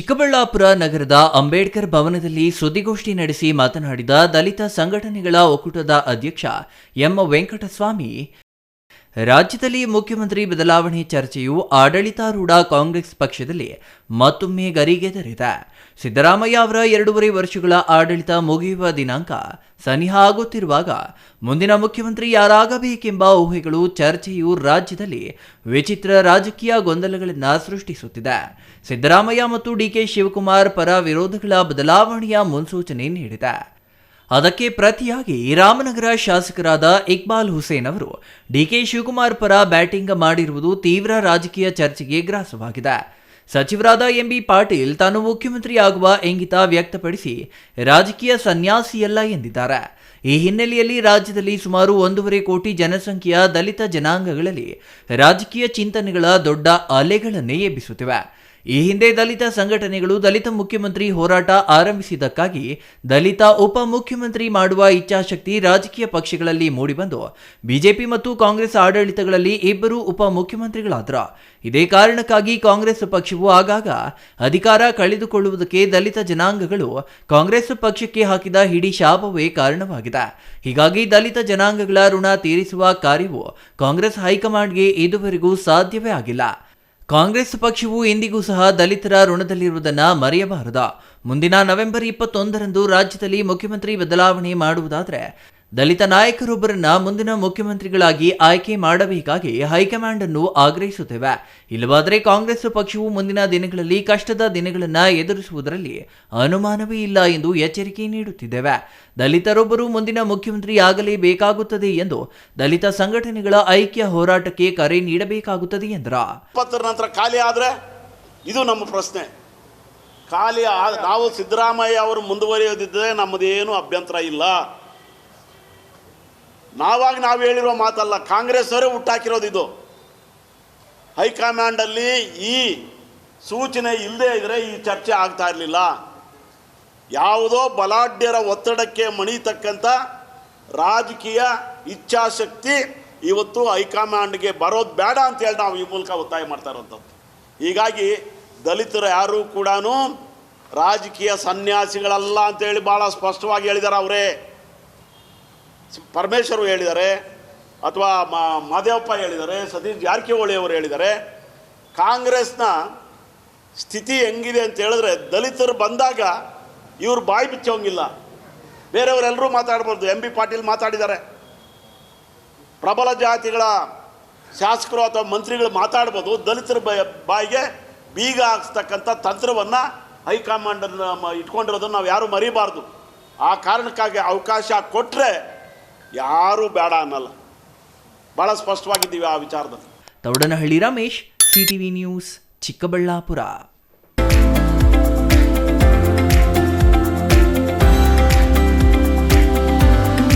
ಚಿಕ್ಕಬಳ್ಳಾಪುರ ನಗರದ ಅಂಬೇಡ್ಕರ್ ಭವನದಲ್ಲಿ ಸುದ್ದಿಗೋಷ್ಠಿ ನಡೆಸಿ ಮಾತನಾಡಿದ ದಲಿತ ಸಂಘಟನೆಗಳ ಒಕ್ಕೂಟದ ಅಧ್ಯಕ್ಷ ಎಂ ವೆಂಕಟಸ್ವಾಮಿ, ರಾಜ್ಯದಲ್ಲಿ ಮುಖ್ಯಮಂತ್ರಿ ಬದಲಾವಣೆ ಚರ್ಚೆಯು ಆಡಳಿತಾರೂಢ ಕಾಂಗ್ರೆಸ್ ಪಕ್ಷದಲ್ಲಿ ಮತ್ತೊಮ್ಮೆ ಗರಿಗೆದರಿದೆ. ಸಿದ್ದರಾಮಯ್ಯ ಅವರ 2.5 ವರ್ಷಗಳ ಆಡಳಿತ ಮುಗಿಯುವ ದಿನಾಂಕ ಸನಿಹ ಆಗುತ್ತಿರುವಾಗ ಮುಂದಿನ ಮುಖ್ಯಮಂತ್ರಿ ಯಾರಾಗಬೇಕೆಂಬ ಊಹೆಗಳು, ಚರ್ಚೆಯು ರಾಜ್ಯದಲ್ಲಿ ವಿಚಿತ್ರ ರಾಜಕೀಯ ಗೊಂದಲಗಳನ್ನು ಸೃಷ್ಟಿಸುತ್ತಿದೆ. ಸಿದ್ದರಾಮಯ್ಯ ಮತ್ತು ಡಿಕೆ ಶಿವಕುಮಾರ್ ಪರ ವಿರೋಧಗಳ ಬದಲಾವಣೆಯ ಮುನ್ಸೂಚನೆ ನೀಡಿದೆ. ಅದಕ್ಕೆ ಪ್ರತಿಯಾಗಿ ರಾಮನಗರ ಶಾಸಕರಾದ ಇಕ್ಬಾಲ್ ಹುಸೇನ್ ಅವರು ಡಿಕೆ ಶಿವಕುಮಾರ್ ಪರ ಬ್ಯಾಟಿಂಗ್ ಮಾಡಿರುವುದು ತೀವ್ರ ರಾಜಕೀಯ ಚರ್ಚೆಗೆ ಗ್ರಾಸವಾಗಿದೆ. ಸಚಿವರಾದ ಎಂಬಿ ಪಾಟೀಲ್ ತಾನು ಮುಖ್ಯಮಂತ್ರಿಯಾಗುವ ಇಂಗಿತ ವ್ಯಕ್ತಪಡಿಸಿ ರಾಜಕೀಯ ಸನ್ಯಾಸಿಯಲ್ಲ ಎಂದಿದ್ದಾರೆ. ಈ ಹಿನ್ನೆಲೆಯಲ್ಲಿ ರಾಜ್ಯದಲ್ಲಿ ಸುಮಾರು 1.5 ಕೋಟಿ ಜನಸಂಖ್ಯೆಯ ದಲಿತ ಜನಾಂಗಗಳಲ್ಲಿ ರಾಜಕೀಯ ಚಿಂತನೆಗಳ ದೊಡ್ಡ ಅಲೆಗಳನ್ನೇ ಎಬ್ಬಿಸುತ್ತಿವೆ. ಈ ಹಿಂದೆ ದಲಿತ ಸಂಘಟನೆಗಳು ದಲಿತ ಮುಖ್ಯಮಂತ್ರಿ ಹೋರಾಟ ಆರಂಭಿಸಿದ್ದಕ್ಕಾಗಿ ದಲಿತ ಉಪ ಮುಖ್ಯಮಂತ್ರಿ ಮಾಡುವ ಇಚ್ಛಾಶಕ್ತಿ ರಾಜಕೀಯ ಪಕ್ಷಗಳಲ್ಲಿ ಮೂಡಿಬಂದು ಬಿಜೆಪಿ ಮತ್ತು ಕಾಂಗ್ರೆಸ್ ಆಡಳಿತಗಳಲ್ಲಿ ಇಬ್ಬರು ಉಪ ಮುಖ್ಯಮಂತ್ರಿಗಳಾದರು. ಇದೇ ಕಾರಣಕ್ಕಾಗಿ ಕಾಂಗ್ರೆಸ್ ಪಕ್ಷವು ಆಗಾಗ ಅಧಿಕಾರ ಕಳೆದುಕೊಳ್ಳುವುದಕ್ಕೆ ದಲಿತ ಜನಾಂಗಗಳು ಕಾಂಗ್ರೆಸ್ ಪಕ್ಷಕ್ಕೆ ಹಾಕಿದ ಹಿಡಿ ಶಾಪವೇ ಕಾರಣವಾಗಿದೆ. ಹೀಗಾಗಿ ದಲಿತ ಜನಾಂಗಗಳ ಋಣ ತೀರಿಸುವ ಕಾರ್ಯವು ಕಾಂಗ್ರೆಸ್ ಹೈಕಮಾಂಡ್ಗೆ ಇದುವರೆಗೂ ಸಾಧ್ಯವೇ ಆಗಿಲ್ಲ. ಕಾಂಗ್ರೆಸ್ ಪಕ್ಷವು ಇಂದಿಗೂ ಸಹ ದಲಿತರ ಋಣದಲ್ಲಿರುವುದನ್ನು ಮರೆಯಬಾರದು. ಮುಂದಿನ ನವೆಂಬರ್ 21ರಂದು ರಾಜ್ಯದಲ್ಲಿ ಮುಖ್ಯಮಂತ್ರಿ ಬದಲಾವಣೆ ಮಾಡುವುದಾದರೆ ದಲಿತ ನಾಯಕರೊಬ್ಬರನ್ನ ಮುಂದಿನ ಮುಖ್ಯಮಂತ್ರಿಗಳಾಗಿ ಆಯ್ಕೆ ಮಾಡಬೇಕಾಗಿ ಹೈಕಮಾಂಡ್ ಅನ್ನು ಆಗ್ರಹಿಸುತ್ತೇವೆ. ಇಲ್ಲವಾದರೆ ಕಾಂಗ್ರೆಸ್ ಪಕ್ಷವು ಮುಂದಿನ ದಿನಗಳಲ್ಲಿ ಕಷ್ಟದ ದಿನಗಳನ್ನು ಎದುರಿಸುವುದರಲ್ಲಿ ಅನುಮಾನವೇ ಇಲ್ಲ ಎಂದು ಎಚ್ಚರಿಕೆ ನೀಡುತ್ತಿದ್ದೇವೆ. ದಲಿತರೊಬ್ಬರು ಮುಂದಿನ ಮುಖ್ಯಮಂತ್ರಿ ಆಗಲೇಬೇಕಾಗುತ್ತದೆ ಎಂದು ದಲಿತ ಸಂಘಟನೆಗಳ ಐಕ್ಯ ಹೋರಾಟಕ್ಕೆ ಕರೆ ನೀಡಬೇಕಾಗುತ್ತದೆ ಎಂದರು. ನಂತರ ಖಾಲಿ ಆದ್ರೆ ಇದು ನಮ್ಮ ಪ್ರಶ್ನೆ. ಖಾಲಿ ನಾವು ಸಿದ್ದರಾಮಯ್ಯ ಅವರು ಮುಂದುವರಿಯೋದಿದ್ದರೆ ನಮ್ಮದೇನು ಅಭ್ಯಂತರ ಇಲ್ಲ. ನಾವು ಹೇಳಿರುವ ಮಾತಲ್ಲ, ಕಾಂಗ್ರೆಸ್ ಅವರೇ ಹುಟ್ಟಾಕಿರೋದು ಇದು. ಹೈಕಮಾಂಡಲ್ಲಿ ಈ ಸೂಚನೆ ಇಲ್ಲದೆ ಇದ್ರೆ ಈ ಚರ್ಚೆ ಆಗ್ತಾ ಇರಲಿಲ್ಲ. ಯಾವುದೋ ಬಲಾಢ್ಯರ ಒತ್ತಡಕ್ಕೆ ಮಣಿತಕ್ಕಂಥ ರಾಜಕೀಯ ಇಚ್ಛಾಶಕ್ತಿ ಇವತ್ತು ಹೈಕಮಾಂಡ್ಗೆ ಬರೋದು ಬೇಡ ಅಂತೇಳಿ ನಾವು ಈ ಮೂಲಕ ಒತ್ತಾಯ ಮಾಡ್ತಾ ಇರೋಂಥದ್ದು. ಹೀಗಾಗಿ ದಲಿತರು ಯಾರೂ ಕೂಡ ರಾಜಕೀಯ ಸನ್ಯಾಸಿಗಳಲ್ಲ ಅಂತೇಳಿ ಭಾಳ ಸ್ಪಷ್ಟವಾಗಿ ಹೇಳಿದ್ದಾರೆ. ಅವರೇ ಪರಮೇಶ್ವರು ಹೇಳಿದ್ದಾರೆ, ಅಥವಾ ಮಾದೇವಪ್ಪ ಹೇಳಿದ್ದಾರೆ, ಸತೀಶ್ ಜಾರಕಿಹೊಳಿ ಅವರು ಹೇಳಿದ್ದಾರೆ. ಕಾಂಗ್ರೆಸ್ನ ಸ್ಥಿತಿ ಹೆಂಗಿದೆ ಅಂತ ಹೇಳಿದ್ರೆ ದಲಿತರು ಬಂದಾಗ ಇವರು ಬಾಯಿ ಬಿಚ್ಚೋಂಗಿಲ್ಲ. ಬೇರೆಯವರೆಲ್ಲರೂ ಮಾತಾಡ್ಬೋದು. ಎಂ ಬಿ ಪಾಟೀಲ್ ಮಾತಾಡಿದ್ದಾರೆ. ಪ್ರಬಲ ಜಾತಿಗಳ ಶಾಸಕರು ಅಥವಾ ಮಂತ್ರಿಗಳು ಮಾತಾಡ್ಬೋದು. ದಲಿತರ ಬಾಯಿಗೆ ಬೀಗ ಹಾಕ್ಸ್ತಕ್ಕಂಥ ತಂತ್ರವನ್ನು ಹೈಕಮಾಂಡನ್ನು ಇಟ್ಕೊಂಡಿರೋದನ್ನು ನಾವು ಯಾರೂ ಮರಿಬಾರ್ದು. ಆ ಕಾರಣಕ್ಕಾಗಿ ಅವಕಾಶ ಕೊಟ್ಟರೆ ಯಾರೂ ಬೇಡ ಅನ್ನಲ್ಲ. ಭಾಳ ಸ್ಪಷ್ಟವಾಗಿದ್ದೀವಿ ಆ ವಿಚಾರದಲ್ಲಿ. Thoudanahalli Ramesh, CTV news, Chikkaballapur.